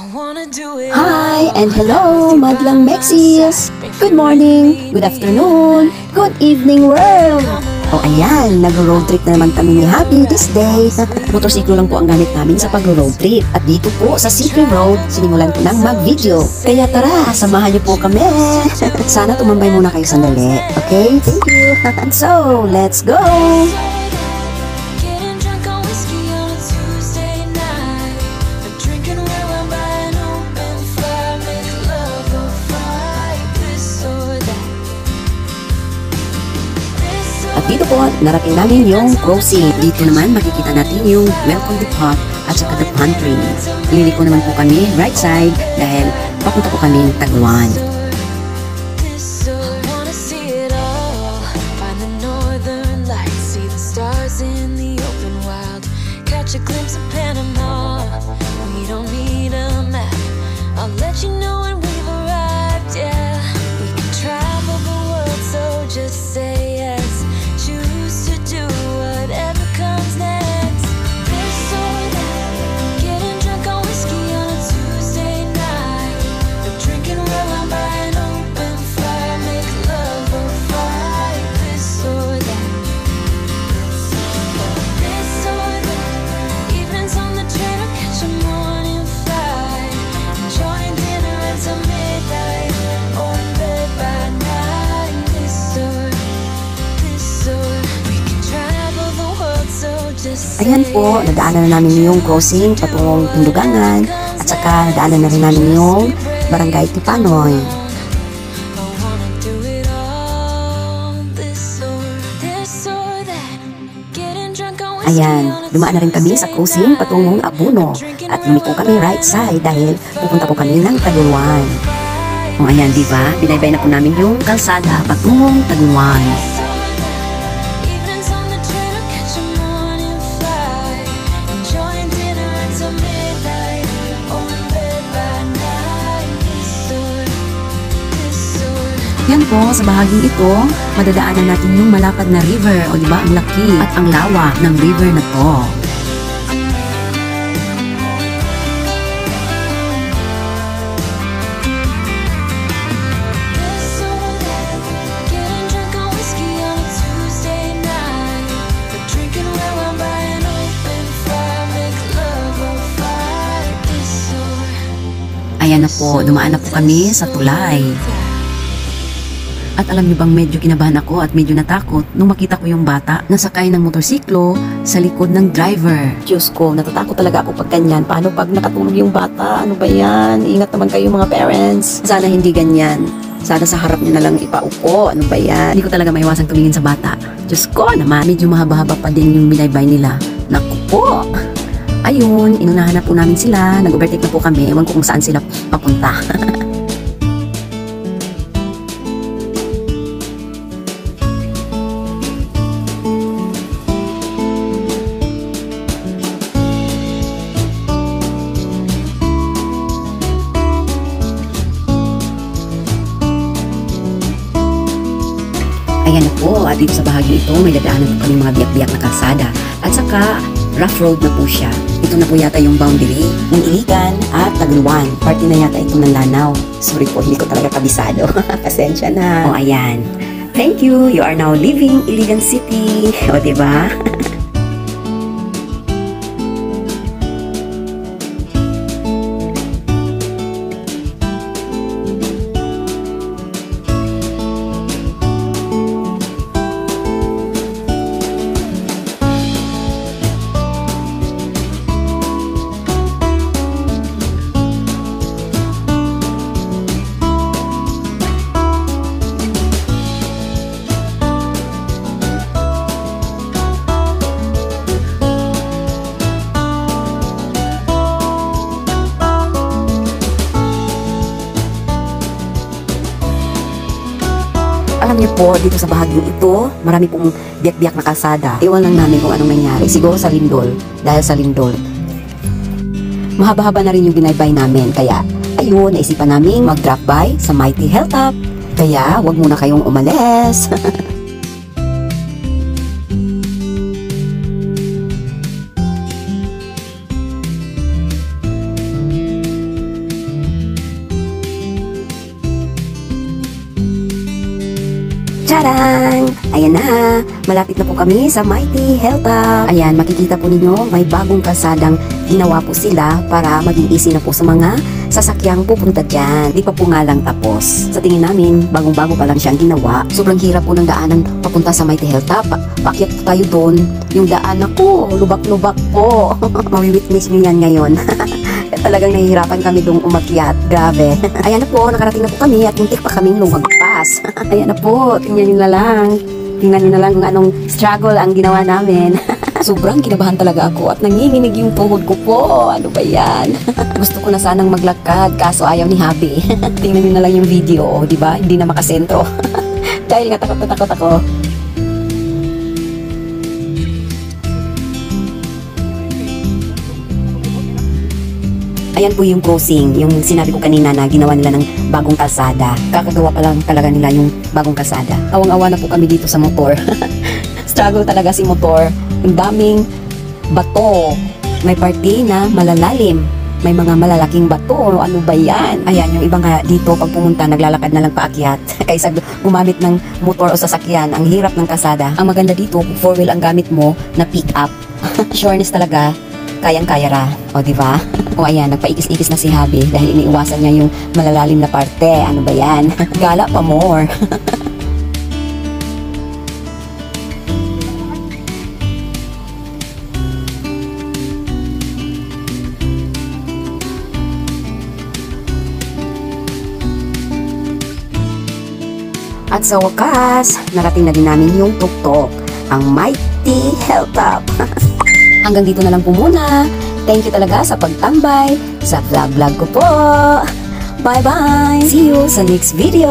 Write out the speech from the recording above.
Hi and hello, Madlang Mexies! Good morning, good afternoon, good evening world! O ayan, nag-road trip na naman kami ni Happy this day. Motorsiklo lang po ang gamit namin sa pag-road trip. At dito po sa City Road, sinimulan ko ng mag-video. Kaya tara, samahan niyo po kami. Sana tumambay muna kayo sandali. Okay? Thank you! So, let's go! At dito po, narating namin yung crossing. Dito naman makikita natin yung welcome the park at saka the pantry. Liliko naman po kami right side dahil papunta po kami Tagwan. Ayan po, nadaanan na namin yung crossing patungong Tindugangan at saka nadaanan na rin namin yung Barangay Tipanoy. Ayan, dumaan na rin kami sa crossing patungong Abuno at lumiko kami right side dahil pupunta po kami ng Tagwan. O ayan, diba? Binaybay na po namin yung kalsada patungong Tagwan. Yan po, sa bahaging ito, madadaanan natin yung malapad na river, o diba, ang laki at ang lawa ng river na to. Ayan na po, dumaan na po kami sa tulay. At alam niyo bang medyo kinabahan ako at medyo natakot nung makita ko yung bata na sakay ng motorsiklo sa likod ng driver. Diyos ko, natatakot talaga ako pag ganyan. Paano pag nakatulog yung bata? Ano ba yan? Ingat naman kayo mga parents. Sana hindi ganyan. Sana sa harap niyo na lang ipaupo. Ano ba yan? Hindi ko talaga maiwasang tumingin sa bata. Diyos ko naman, medyo mahaba-haba pa din yung binaybay nila. Naku po! Ayun, inunahan na po namin sila. Nag-overtake na po kami. Ewan ko kung saan sila papunta. Ayan na po, at dito sa bahagi ito, may dadaanan po kami mga biyak-biyak na kalsada. At saka, rough road na po siya. Ito na po yata yung boundary ng Iligan at Tagluan. Party na yata ito ng Lanao. Sorry po, hindi ko talaga kabisado. Pasensya na. O, ayan. Thank you, you are now leaving Iligan City. O, diba? Alam niyo po, dito sa bahaging ito, marami pong biyak-biyak na kalsada. Iwan lang namin kung anong nangyari. Siguro sa lindol. Dahil sa lindol. Mahaba-haba na rin yung binaybay namin. Kaya, ayun, naisipan namin mag-drop by sa Mighty Hilltop. Kaya, wag muna kayong umalis. Tarang! Ayan na, malapit na po kami sa Mighty Hilltop. Ayan, makikita po ninyo, may bagong kalsadang ginawa po sila para maging easy na po sa mga sasakyang pupunta dyan. Di pa po nga lang tapos. Sa tingin namin, bagong-bago pa lang siyang ginawa. Sobrang hirap po ng daanan papunta sa Mighty Hilltop. Pakyat po tayo doon. Yung daan ako, lubak-lubak po. Mawi-witness nyo yan ngayon. Talagang nahihirapan kami doon umakyat. Grabe. Ayan na po, nakarating na po kami at muntik pa kaming lumagpas. Ayan na po, tingnan nyo na lang. Tingnan nyo na lang kung anong struggle ang ginawa namin. Sobrang kinabahan talaga ako at nanginginig yung tuhod ko po. Ano ba yan? Gusto ko na sanang maglakad kaso ayaw ni Habi. Tingnan nyo na lang yung video, di ba? Hindi na makasentro. Dahil nga takot na takot ako. Ayan po yung crossing, yung sinabi ko kanina na ginawa nila ng bagong kalsada. Kakagawa pa lang talaga nila yung bagong kalsada. Awang-awa na po kami dito sa motor. Struggle talaga si motor. Ang daming bato. May parte na malalalim. May mga malalaking bato. Ano ba yan? Ayan, yung iba nga dito pag pumunta, naglalakad na lang paakyat. Kaysa gumamit ng motor o sasakyan. Ang hirap ng kalsada. Ang maganda dito, kung 4-wheel ang gamit mo na pick up. Sureness talaga. Kayang-kaya ra. O, diba? O, ayan, nagpaikis-ikis na si Habi dahil iniiwasan niya yung malalalim na parte. Ano ba yan? Gala pa more. At sa wakas, narating na din namin yung tuktok, ang Mighty Hilltop. Hanggang dito na lang po muna. Thank you talaga sa pagtambay sa vlog ko po. Bye-bye! See you sa next video!